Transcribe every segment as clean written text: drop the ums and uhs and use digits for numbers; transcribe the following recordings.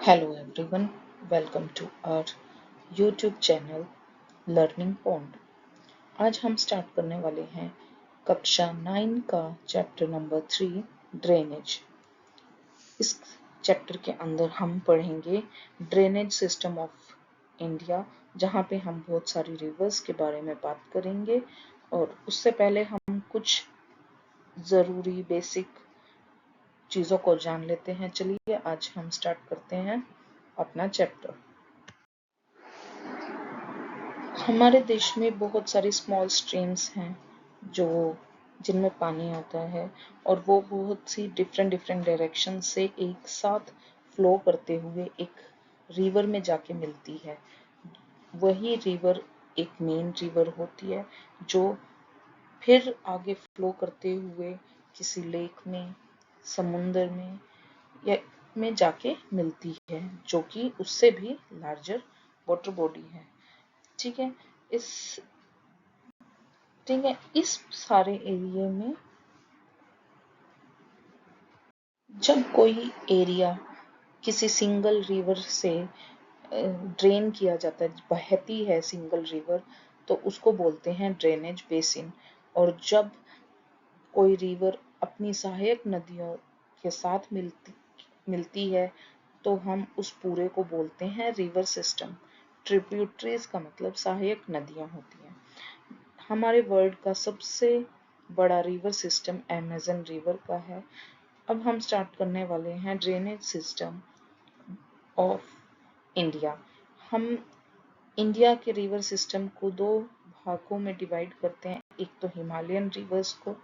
Hello everyone, welcome to our YouTube channel Learning Pond। आज हम start करने वाले हैं कक्षा 9 का चैप्टर नंबर 3 ड्रेनेज। इस चैप्टर के अंदर हम पढ़ेंगे ड्रेनेज सिस्टम ऑफ इंडिया, जहाँ पे हम बहुत सारी रिवर्स के बारे में बात करेंगे और उससे पहले हम कुछ ज़रूरी बेसिक चीज़ों को जान लेते हैं। चलिए आज हम स्टार्ट करते हैं अपना चैप्टर। हमारे देश में बहुत सारी स्मॉल स्ट्रीम्स हैं जिनमें पानी आता है और वो बहुत सी डिफरेंट डायरेक्शन से एक साथ फ्लो करते हुए एक रिवर में जाके मिलती है। वही रिवर एक मेन रिवर होती है जो फिर आगे फ्लो करते हुए किसी लेक में, समुंदर में या में जाके मिलती है, जो कि उससे भी लार्जर वाटर बॉडी है। ठीक है। इस सारे एरिया में जब कोई एरिया किसी सिंगल रिवर से ड्रेन किया जाता है, बहती है सिंगल रिवर, तो उसको बोलते हैं ड्रेनेज बेसिन। और जब कोई रिवर अपनी सहायक नदियों के साथ मिलती है तो हम उस पूरे को बोलते हैं रिवर सिस्टम। ट्रिब्यूटरीज का मतलब सहायक नदियां होती हैं। हमारे वर्ल्ड का सबसे बड़ा रिवर सिस्टम अमेज़न रिवर का है। अब हम स्टार्ट करने वाले हैं ड्रेनेज सिस्टम ऑफ इंडिया। हम इंडिया के रिवर सिस्टम को दो भागों में डिवाइड करते हैं, एक तो हिमालयन रिवर्स को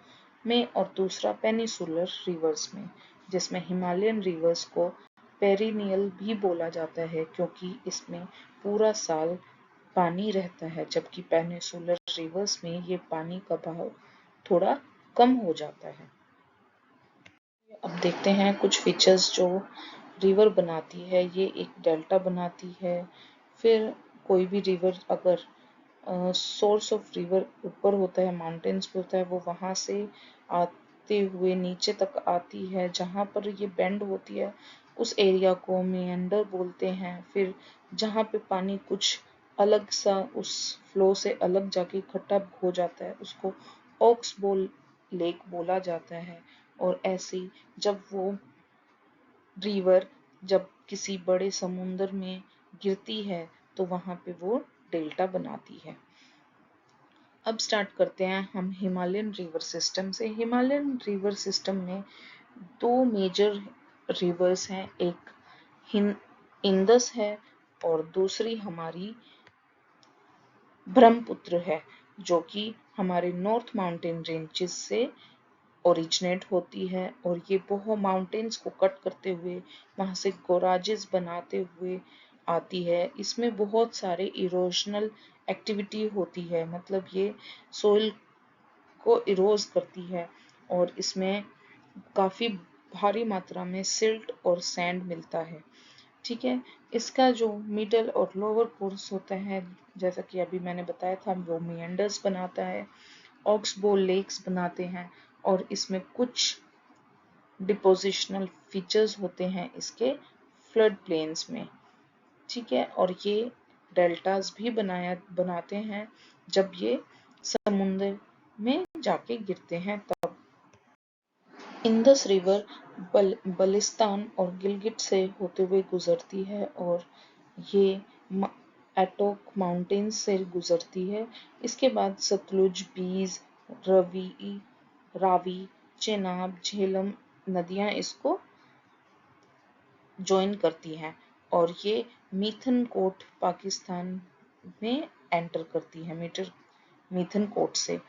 में और दूसरा पेनिसुलर रिवर्स में, जिसमें हिमालयन रिवर्स को पेरिनियल भी बोला जाता है क्योंकि इसमें पूरा साल पानी रहता है, जबकि पेनिसुलर रिवर्स में ये पानी का बहाव थोड़ा कम हो जाता है। अब देखते हैं कुछ फीचर्स जो रिवर बनाती है। ये एक डेल्टा बनाती है। फिर कोई भी रिवर अगर सोर्स ऑफ रिवर ऊपर होता है, माउंटेन्स पे होता है, वो वहां से आते हुए नीचे तक आती है। जहां पर ये बेंड होती है उस एरिया को मेंडर बोलते हैं। फिर जहां पे पानी कुछ अलग सा उस फ्लो से अलग जाके इकट्ठा हो जाता है उसको ऑक्स बोल लेक बोला जाता है। और ऐसे जब वो रिवर जब किसी बड़े समुंदर में गिरती है तो वहां पे वो डेल्टा बनाती है। अब स्टार्ट करते हैं हम हिमालयन रिवर सिस्टम से। हिमालयन रिवर सिस्टम में दो मेजर रिवर्स हैं, एक इंदस है और दूसरी हमारी ब्रह्मपुत्र है, जो कि हमारे नॉर्थ माउंटेन रेंजेस से ओरिजिनेट होती है और ये बहुत माउंटेन्स को कट करते हुए वहां से गोराजेस बनाते हुए आती है। इसमें बहुत सारे इरोजनल एक्टिविटी होती है, मतलब ये सोइल को इरोज करती है और इसमें काफी भारी मात्रा में सिल्ट और सैंड मिलता है। ठीक है। इसका जो मिडल और लोअर कोर्स होता है, जैसा कि अभी मैंने बताया था, वो मिएंडर्स बनाता है, ऑक्सबो लेक्स बनाते हैं और इसमें कुछ डिपोजिशनल फीचर्स होते हैं इसके फ्लड प्लेन्स में। ठीक है। और ये डेल्टास भी बनाते हैं जब ये समुद्र में जाके गिरते हैं तब। इंदस रिवर बलिस्तान और गिलगित से होते हुए गुजरती है और ये एटोक माउंटेन्स से गुजरती है। इसके बाद सतलुज, बीज, रावी, चेनाब, झेलम नदियां इसको ज्वाइन करती हैं और ये मिथनकोट पाकिस्तान में एंटर करती है मिथनकोट से।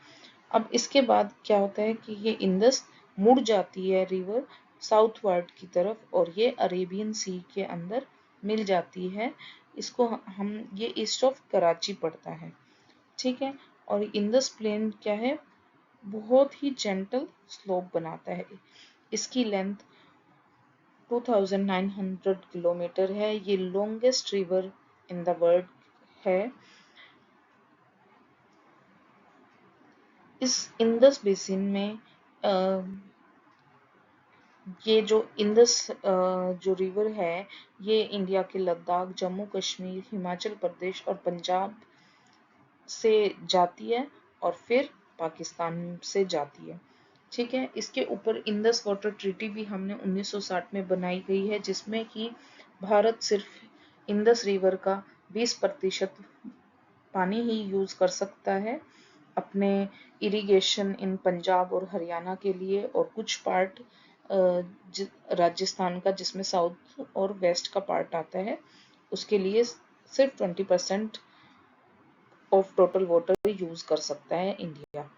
अब इसके बाद क्या होता है कि ये इंदस मुड़ जाती है रिवर साउथवर्ड की तरफ और ये अरेबियन सी के अंदर मिल जाती है। इसको हम ये ईस्ट ऑफ कराची पड़ता है। ठीक है। और इंदस प्लेन क्या है, बहुत ही जेंटल स्लोप बनाता है। इसकी लेंथ 2900 किलोमीटर है। ये longest river in the world है। इस इंदस बेसिन में ये जो इंडस जो रिवर है, ये इंडिया के लद्दाख, जम्मू कश्मीर, हिमाचल प्रदेश और पंजाब से जाती है और फिर पाकिस्तान से जाती है। ठीक है, इसके ऊपर इंडस वाटर ट्रीटी भी हमने 1960 में बनाई गई है, जिसमें कि भारत सिर्फ इंडस रिवर का 20% पानी ही यूज कर सकता है अपने इरिगेशन इन पंजाब और हरियाणा के लिए, और कुछ पार्ट राजस्थान का जिसमें साउथ और वेस्ट का पार्ट आता है, उसके लिए सिर्फ 20% ऑफ टोटल वाटर यूज कर सकता है इंडिया।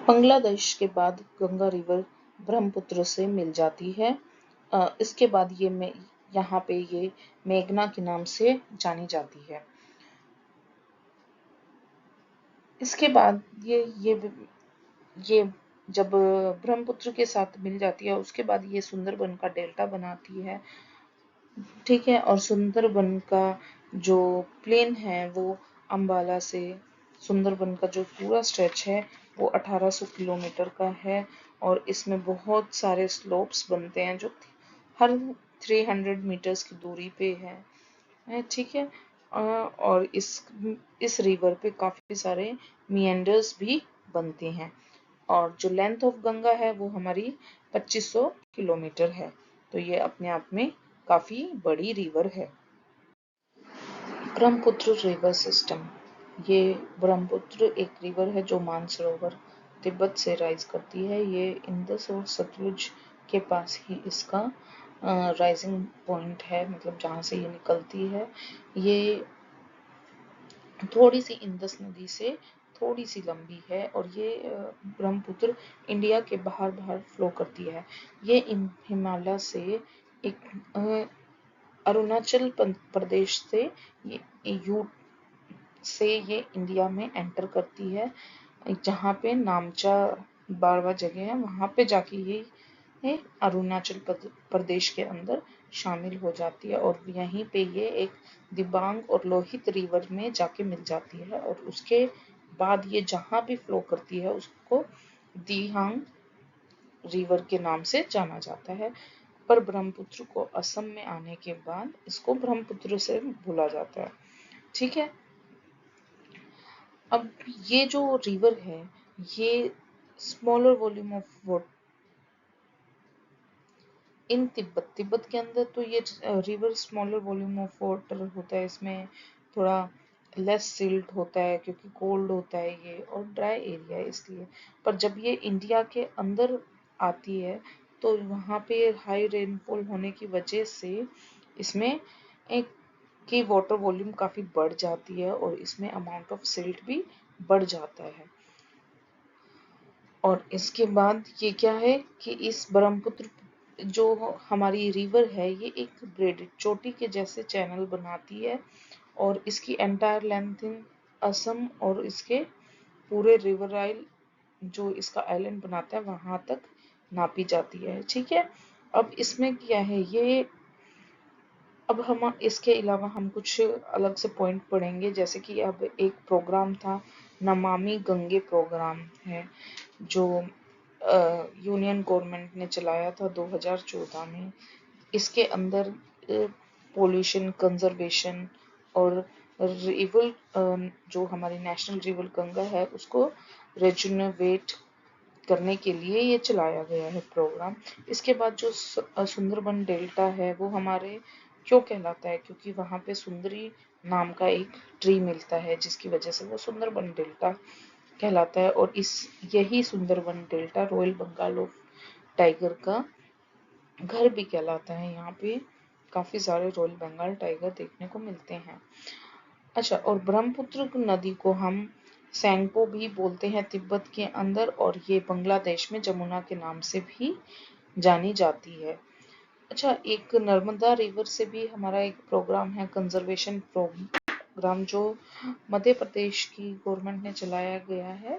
बांग्लादेश के बाद गंगा रिवर ब्रह्मपुत्र से मिल जाती है। इसके बाद यहाँ पे ये मेघना के नाम से जानी जाती है। इसके बाद ये जब ब्रह्मपुत्र के साथ मिल जाती है, उसके बाद ये सुंदरबन का डेल्टा बनाती है। ठीक है, और सुंदरबन का जो प्लेन है वो अंबाला से सुंदरबन का जो पूरा स्ट्रेच है वो 1800 किलोमीटर का है, और इसमें बहुत सारे स्लोप्स बनते हैं जो हर 300 मीटर्स की दूरी पे है। ठीक है, और इस रिवर पे काफी सारे मिएंडर्स भी बनते हैं, और जो लेंथ ऑफ गंगा है वो हमारी 2500 किलोमीटर है। तो ये अपने आप में काफी बड़ी रिवर है। ब्रह्मपुत्र रिवर सिस्टम, ये ब्रह्मपुत्र एक रिवर है जो मानसरोवर तिब्बत से राइज करती है। ये इंडस और सतलुज के पास ही इसका राइजिंग पॉइंट है, मतलब जहाँ से ये निकलती है। ये थोड़ी सी इंडस नदी से थोड़ी सी लंबी है, और ये ब्रह्मपुत्र इंडिया के बाहर बाहर फ्लो करती है। ये हिमालय से एक अरुणाचल प्रदेश से यू से ये इंडिया में एंटर करती है, जहाँ पे नामचा बारवा जगह है, वहां पे जाके ये अरुणाचल प्रदेश के अंदर शामिल हो जाती है, और यहीं पे ये एक दिबांग और लोहित रिवर में जाके मिल जाती है, और उसके बाद ये जहाँ भी फ्लो करती है उसको दिहांग रिवर के नाम से जाना जाता है। पर ब्रह्मपुत्र को असम में आने के बाद इसको ब्रह्मपुत्र से भूला जाता है। ठीक है, अब ये जो रिवर है ये smaller volume of water in Tibet के अंदर, तो ये river smaller volume of water होता है, इसमें थोड़ा लेस सिल्ट होता है क्योंकि कोल्ड होता है ये, और ड्राई एरिया है इसलिए। पर जब ये इंडिया के अंदर आती है तो वहाँ पे हाई रेनफॉल होने की वजह से इसमें एक की वाटर वॉल्यूम काफी बढ़ जाती है, और इसमें अमाउंट ऑफ सिल्ट भी बढ़ जाता है। और इसके बाद ये क्या है कि इस ब्रह्मपुत्र जो हमारी रिवर है ये एक ब्रेडेड चोटी के जैसे चैनल बनाती है, और इसकी एंटायर लेंथ इन असम और इसके पूरे रिवर आइल जो इसका आइलैंड बनाता है वहां तक नापी जाती है। ठीक है, अब इसमें क्या है ये, अब हम इसके अलावा हम कुछ अलग से पॉइंट पढ़ेंगे, जैसे कि अब एक प्रोग्राम था नमामि गंगे प्रोग्राम है जो यूनियन गवर्नमेंट ने चलाया था 2014 में। इसके अंदर पोल्यूशन कंजर्वेशन और रिवर जो हमारी नेशनल रिवर गंगा है उसको रिजुनवेट करने के लिए ये चलाया गया है प्रोग्राम। इसके बाद जो सुंदरबन डेल्टा है वो हमारे क्यों कहलाता है, क्योंकि वहां पे सुंदरी नाम का एक ट्री मिलता है जिसकी वजह से वो सुंदरबन डेल्टा कहलाता है, और इस यही Sundarban delta royal Bengal tiger का घर भी कहलाता है। यहाँ पे काफी सारे रॉयल बंगाल टाइगर देखने को मिलते हैं। अच्छा, और ब्रह्मपुत्र नदी को हम सैंगपो भी बोलते हैं तिब्बत के अंदर, और ये बांग्लादेश में जमुना के नाम से भी जानी जाती है। अच्छा, एक नर्मदा रिवर से भी हमारा एक प्रोग्राम है कंजर्वेशन प्रोग्राम जो मध्य प्रदेश की गवर्नमेंट ने चलाया गया है,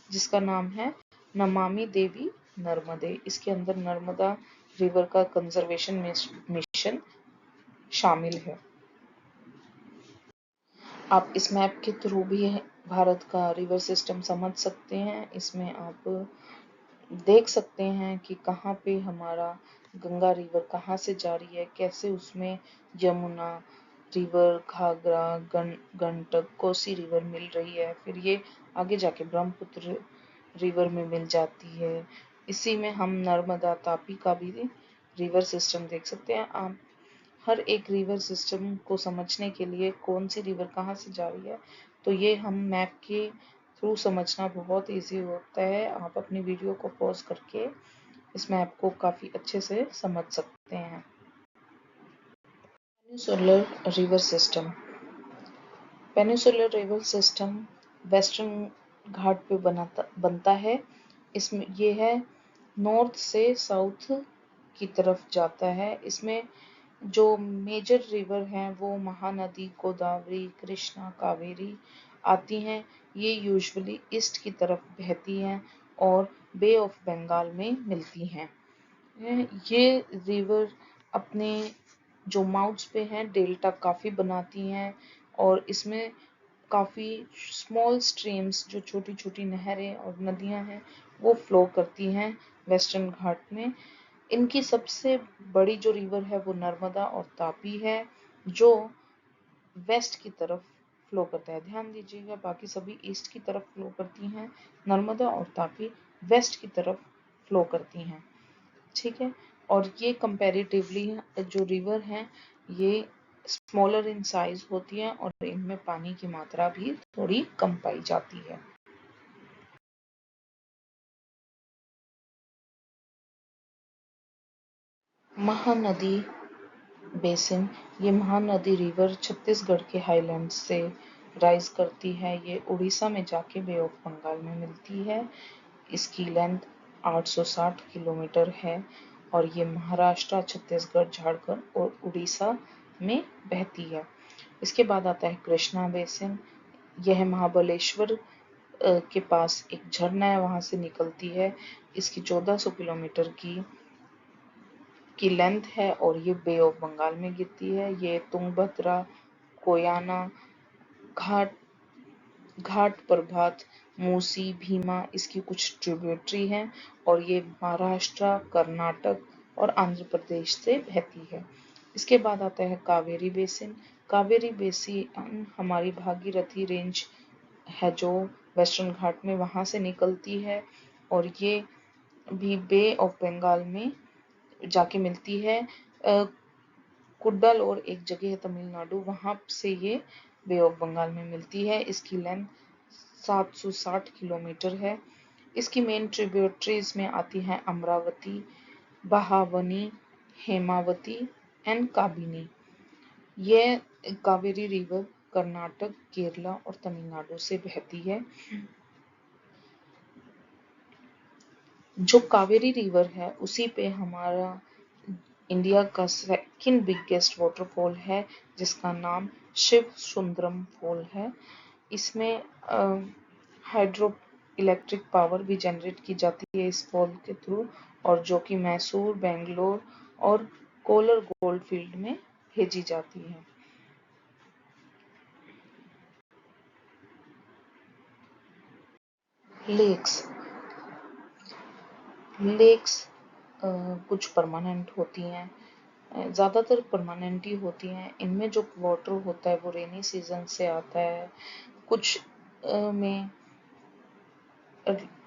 जिसका नाम है नमामि देवी नर्मदे। इसके अंदर नर्मदा रिवर का कंजर्वेशन मिशन शामिल है। आप इस मैप के थ्रू भी भारत का रिवर सिस्टम समझ सकते हैं। इसमें आप देख सकते हैं कि कहाँ पे हमारा गंगा रिवर कहाँ से जा रही है, कैसे उसमें यमुना रिवर, घाघरा, गंडक, कोसी रिवर मिल रही है, फिर ये आगे जाके ब्रह्मपुत्र रिवर में मिल जाती है। इसी में हम नर्मदा, तापी का भी रिवर सिस्टम देख सकते हैं। आप हर एक रिवर सिस्टम को समझने के लिए कौन सी रिवर कहाँ से जा रही है, तो ये हम मैप के थ्रू समझना बहुत इजी होता है। आप अपनी वीडियो को पॉज करके इस मैप को काफ़ी अच्छे से समझ सकते हैं। Peninsular river system. Peninsular river system western Ghat पे बनता है। इसमें ये है नॉर्थ से साउथ की तरफ जाता है। इसमें जो मेजर रिवर हैं वो महानदी, गोदावरी, कृष्णा, कावेरी आती हैं। ये यूजुअली ईस्ट की तरफ बहती हैं और बे ऑफ बंगाल में मिलती हैं। ये रिवर अपने जो माउथ्स पे हैं डेल्टा काफ़ी बनाती हैं और इसमें काफ़ी स्मॉल स्ट्रीम्स, जो छोटी छोटी नहरें और नदियां हैं, वो फ्लो करती हैं वेस्टर्न घाट में। इनकी सबसे बड़ी जो रिवर है वो नर्मदा और तापी है, जो वेस्ट की तरफ फ्लो करता है। ध्यान दीजिएगा, बाकी सभी ईस्ट की तरफ फ्लो करती हैं, नर्मदा और तापी वेस्ट की तरफ फ्लो करती हैं। ठीक है, और ये कंपैरेटिवली जो रिवर हैं ये स्मॉलर इन साइज होती हैं और इनमें पानी की मात्रा भी थोड़ी कम पाई जाती है। महानदी बेसिन। ये महानदी रिवर छत्तीसगढ़ के हाईलैंड्स से राइज करती है। ये उड़ीसा में जाके बे ऑफ बंगाल में मिलती है। इसकी लेंथ 860 किलोमीटर है और ये महाराष्ट्र, छत्तीसगढ़, झारखंड और उड़ीसा में बहती है। इसके बाद आता है कृष्णा बेसिन। यह महाबलेश्वर के पास एक झरना है, वहां से निकलती है। इसकी 1400 किलोमीटर की लेंथ है और ये बे ऑफ बंगाल में गिरती है। ये तुंगभद्रा, कोयाना घाट, प्रभात, मूसी, भीमा इसकी कुछ ट्रिब्यूटरी हैं और ये महाराष्ट्र, कर्नाटक और आंध्र प्रदेश से बहती है। इसके बाद आता है कावेरी बेसिन। कावेरी बेसिन हमारी भागीरथी रेंज है जो वेस्टर्न घाट में, वहां से निकलती है और ये भी बे ऑफ बंगाल में जाके मिलती है। कुड्डल और एक जगह है तमिलनाडु, वहां से ये बे ऑफ बंगाल में मिलती है। इसकी लेंथ 760 किलोमीटर है। इसकी मेन ट्रिब्यूटरीज में आती हैं अमरावती, बहावनी, हेमावती एंड काबिनी। ये कावेरी रिवर कर्नाटक, केरला और तमिलनाडु से बहती है। जो कावेरी रिवर है उसी पे हमारा इंडिया का सेकंड बिगेस्ट वाटरफॉल है, जिसका नाम शिव सुंदरम फॉल है। इसमें हाइड्रो इलेक्ट्रिक पावर भी जनरेट की जाती है इस फॉल के थ्रू, और जो कि मैसूर, बेंगलोर और कोलर गोल्ड फील्ड में भेजी जाती है। लेक्स। लेक्स कुछ परमानेंट होती हैं, ज़्यादातर परमानेंट ही होती हैं। इनमें जो वाटर होता है वो रेनी सीजन से आता है। कुछ में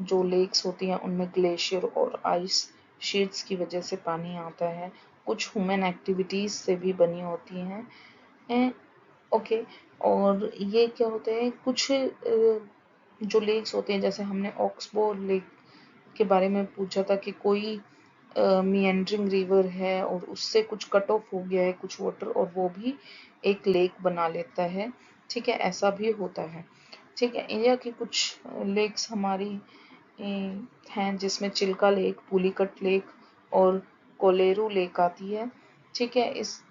जो लेक्स होती हैं उनमें ग्लेशियर और आइस शीट्स की वजह से पानी आता है। कुछ ह्यूमन एक्टिविटीज से भी बनी होती हैं। ओके, और ये क्या होता है, कुछ जो लेक्स होते हैं, जैसे हमने ऑक्सबो लेक के बारे में पूछा था कि कोई मिएंडरिंग रिवर है और उससे कुछ कट ऑफ हो गया है कुछ वाटर और वो भी एक लेक बना लेता है। ठीक है, ऐसा भी होता है। ठीक है, इंडिया की कुछ लेक्स हमारी हैं, जिसमें चिल्का लेक, पुलिकट लेक और कोलेरू लेक आती है। ठीक है, इस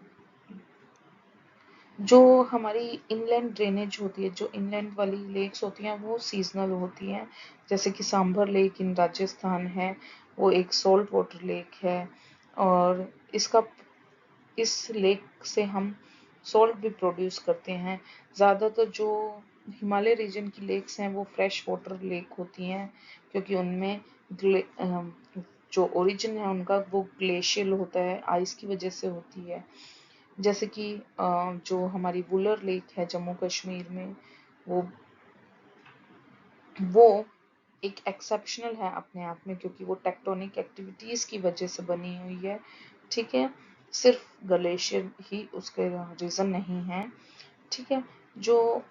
जो हमारी इनलैंड ड्रेनेज होती है, जो इनलैंड वाली लेक्स होती हैं वो सीजनल होती हैं। जैसे कि सांभर लेक इन राजस्थान है, वो एक सॉल्ट वाटर लेक है और इस लेक से हम सॉल्ट भी प्रोड्यूस करते हैं। ज़्यादातर जो हिमालय रीजन की लेक्स हैं वो फ्रेश वाटर लेक होती हैं, क्योंकि उनमें जो ओरिजिन है उनका वो ग्लेशियल होता है, आइस की वजह से होती है। जैसे कि जो हमारी वुलर लेक है जम्मू कश्मीर में, वो एक एक्सेप्शनल है अपने आप में, क्योंकि वो टेक्टोनिक एक्टिविटीज की वजह से बनी हुई है। ठीक है, सिर्फ ग्लेशियर ही उसके रीजन नहीं है। ठीक है, जो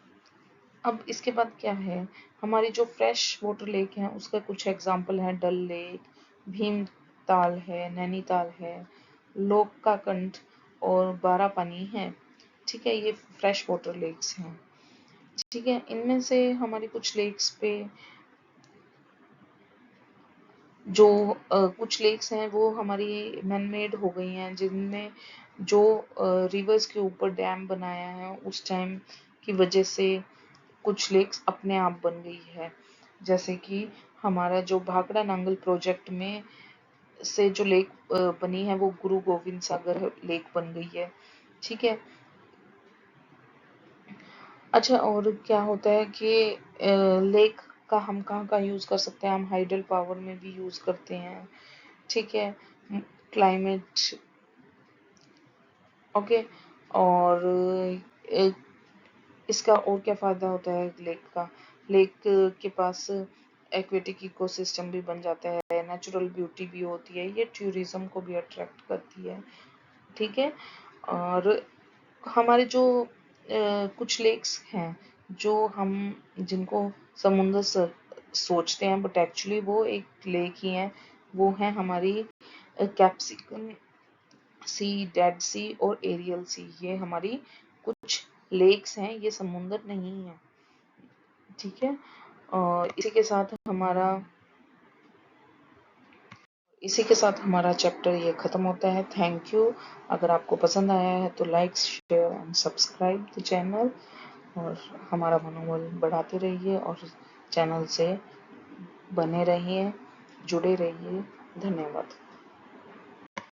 अब इसके बाद क्या है, हमारी जो फ्रेश वाटर लेक है उसका कुछ एग्जांपल है डल लेक, भीमताल है, नैनीताल है, लोकाकंठ और बारापानी है। ठीक है, ये फ्रेश वाटर लेक्स हैं। ठीक है, इनमें से हमारी कुछ लेक्स पे जो कुछ लेक्स हैं वो हमारी मैन मेड हो गई हैं, जिनमें जो रिवर्स के ऊपर डैम बनाया है उस टाइम की वजह से कुछ लेक्स अपने आप बन गई है। जैसे कि हमारा जो भाखड़ा नांगल प्रोजेक्ट में से जो लेक बनी है वो गुरु गोविंद सागर लेक बन गई है। ठीक है, अच्छा और क्या होता है कि लेक का हम कहाँ यूज कर सकते हैं, हम हाइडल पावर में भी यूज करते हैं। ठीक है, क्लाइमेट ओके। और इसका और क्या फायदा होता है लेक का, लेक के पास एक्वेटिक इकोसिस्टम भी बन जाता है, नेचुरल ब्यूटी भी होती है, ये टूरिज्म को भी अट्रैक्ट करती है। ठीक है, और हमारे जो कुछ लेक्स हैं जो हम जिनको समुद्र सोचते हैं, बट एक्चुअली वो एक लेक ही है, वो है हमारी कैप्सिकन सी, डेड सी और एरियल सी। ये हमारी कुछ लेक्स हैं, ये समुंदर नहीं है। ठीक है, और इसी के साथ हमारा चैप्टर ये खत्म होता है। Thank you. अगर आपको पसंद आया है तो like, share and subscribe the channel, और हमारा मनोबल बढ़ाते रहिए और चैनल से बने रहिए, जुड़े रहिए। धन्यवाद।